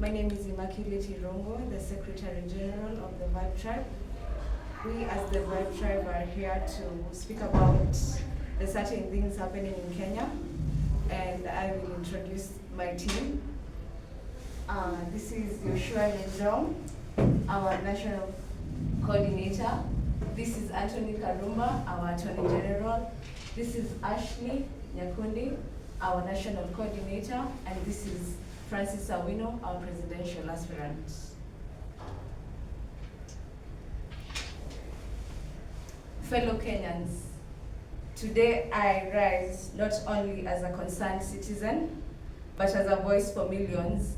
My name is Immaculate Irongo, the Secretary General of the Vybe tribe. We as the Vybe tribe are here to speak about the certain things happening in Kenya, and I will introduce my team. This is Yoshua Njong, our National Coordinator. This is Anthony Karumba, our Attorney General. This is Ashley Nyakundi, our National Coordinator, and this is Francis Awino, our presidential aspirant. Fellow Kenyans, today I rise not only as a concerned citizen, but as a voice for millions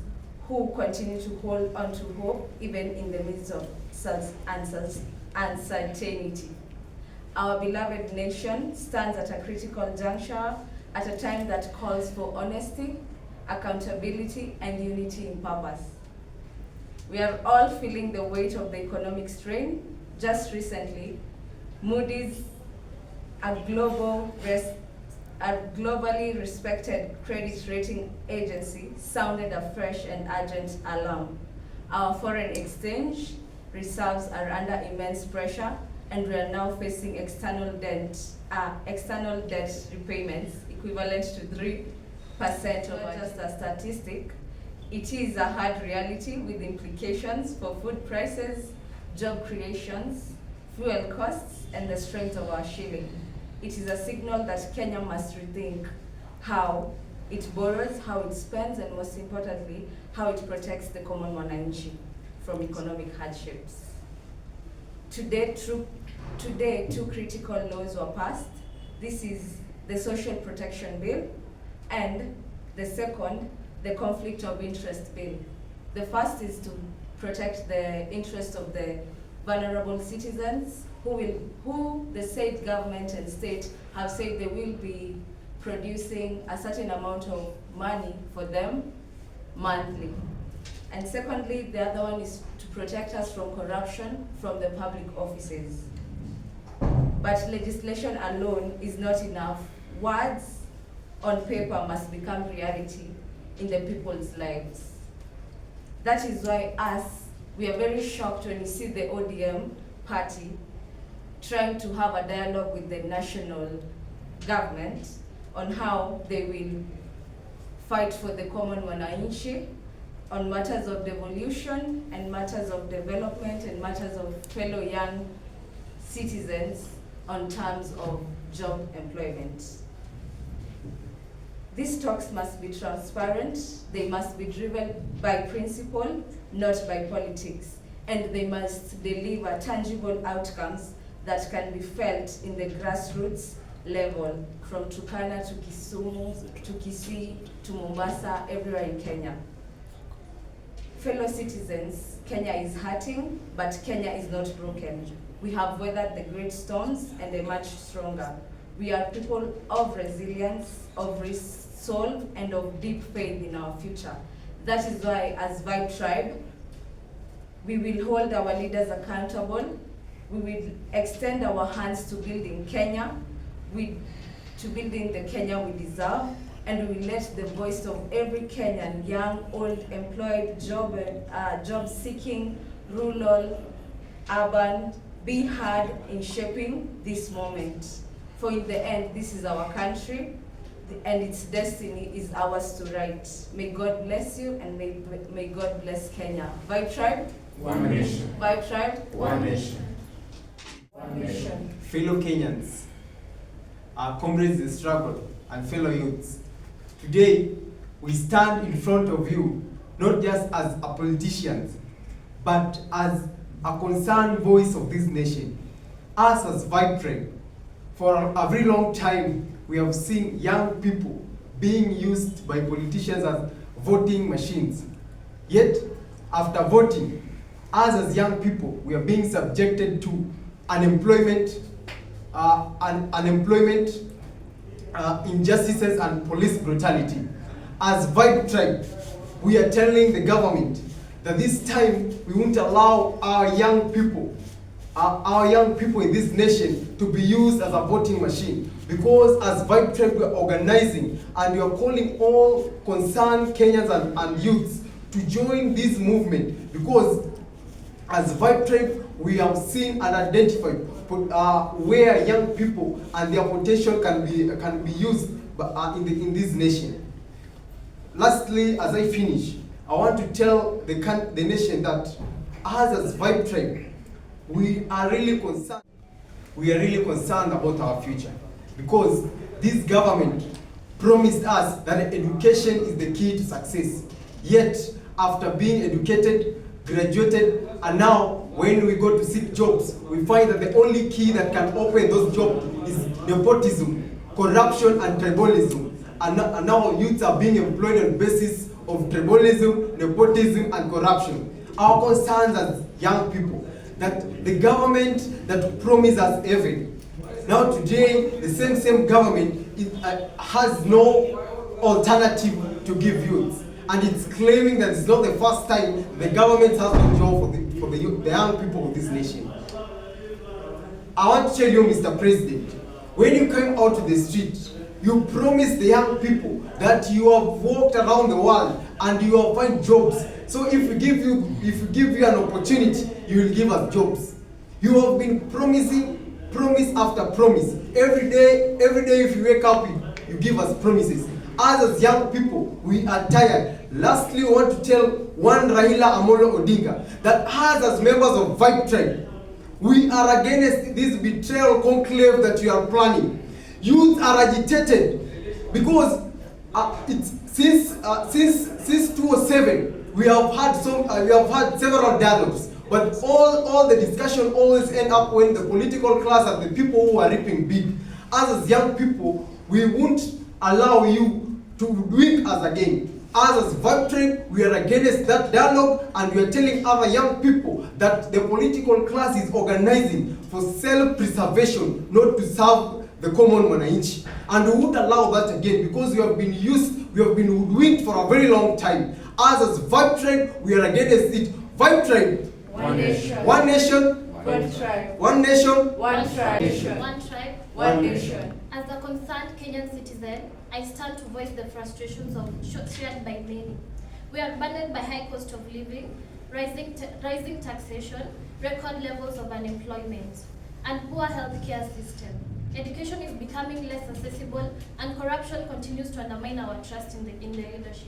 who continue to hold on to hope even in the midst of such uncertainty. Our beloved nation stands at a critical juncture at a time that calls for honesty, accountability, and unity in purpose. We are all feeling the weight of the economic strain. Just recently, Moody's, a globally respected credit rating agency, sounded a fresh and urgent alarm. Our foreign exchange reserves are under immense pressure, and we are now facing external debt repayments equivalent to 3% of not just a statistic. It is a hard reality with implications for food prices, job creations, fuel costs, and the strength of our shilling. It is a signal that Kenya must rethink how it borrows, how it spends, and most importantly, how it protects the common mwananchi from economic hardships. Today, two critical laws were passed. This is the Social Protection Bill, and the second, the Conflict of Interest Bill. The first is to protect the interests of the vulnerable citizens who the state government and state have said they will be producing a certain amount of money for them monthly. And secondly, the other one is to protect us from corruption from the public offices. But legislation alone is not enough. Words on paper must become reality in the people's lives. That is why we are very shocked when we see the ODM party trying to have a dialogue with the national government on how they will fight for the common mwananchi on matters of devolution and matters of development and matters of fellow young citizens on terms of job employment. These talks must be transparent, they must be driven by principle, not by politics, and they must deliver tangible outcomes that can be felt in the grassroots level, from Turkana to Kisumu, to Kisii, to Mombasa, everywhere in Kenya. Fellow citizens, Kenya is hurting, but Kenya is not broken. We have weathered the great storms and emerged stronger. We are people of resilience, of resolve, and of deep faith in our future. That is why, as Vybe tribe, we will hold our leaders accountable. We will extend our hands to building Kenya, to building the Kenya we deserve, and we will let the voice of every Kenyan, young, old, employed, job-seeking, rural, urban, be heard in shaping this moment. For in the end, this is our country, and its destiny is ours to write. May God bless you, and may God bless Kenya. Vybe tribe? One nation. Vybe tribe? One nation. One nation. Fellow Kenyans, our comrades in struggle, and fellow youths, today we stand in front of you not just as a politicians, but as a concerned voice of this nation. Us as Vybe tribe, for a very long time, we have seen young people being used by politicians as voting machines. Yet, after voting, us as young people, we are being subjected to unemployment, injustices, and police brutality. As Vybe tribe, we are telling the government that this time we won't allow our young people in this nation to be used as a voting machine. Because as Vybe tribe, we are organizing and we are calling all concerned Kenyans and youths to join this movement, because as Vybe tribe, we have seen and identified where young people and their potential can be used in this nation. Lastly, as I finish, I want to tell the nation that us as Vybe tribe, we are really concerned. We are really concerned about our future, because this government promised us that education is the key to success. Yet, after being educated, graduated, and now when we go to seek jobs, we find that the only key that can open those jobs is nepotism, corruption, and tribalism. And now youths are being employed on the basis of tribalism, nepotism, and corruption. Our concerns as young people, that the government that promised us everything, now today the same government has no alternative to give youths, and it's claiming that it's not the first time the government has no job for the young people of this nation. I want to tell you, Mr. President, when you came out to the street, you promised the young people that you have walked around the world and you will find jobs. So if we give you an opportunity, you will give us jobs. You have been promising, promise after promise. Every day if you wake up, you give us promises. Us as young people, we are tired. Lastly, we want to tell one Raila Amolo Odinga that us as members of Vybe tribe, we are against this betrayal conclave that you are planning. Youth are agitated because since 2007 we have had several dialogues, but all the discussion always end up when the political class are the people who are reaping big. As young people, we won't allow you to weak us again. As Vybe tribe, we are against that dialogue, and we are telling other young people that the political class is organizing for self-preservation, not to serve the common mwananchi. And we won't allow that again, because we have been hoodwinked for a very long time. As Vybe tribe, we are against it. Vybe tribe, one nation. One nation. One tribe. One nation. One tribe. One tribe. One nation. As a concerned Kenyan citizen, I stand to voice the frustrations shared by many. We are burdened by high cost of living, rising taxation, record levels of unemployment, and poor healthcare system. Education is becoming less accessible, and corruption continues to undermine our trust in the leadership.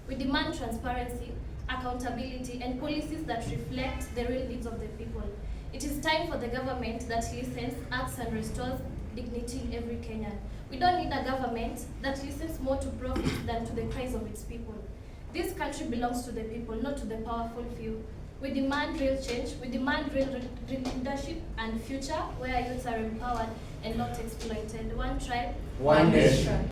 We demand transparency, accountability, and policies that reflect the real needs of the people. It is time for the government that listens, acts, and restores dignity in every Kenyan. We don't need a government that listens more to profit than to the cries of its people. This country belongs to the people, not to the powerful few. We demand real change, we demand real leadership and future where youths are empowered and not exploited. One tribe, one nation.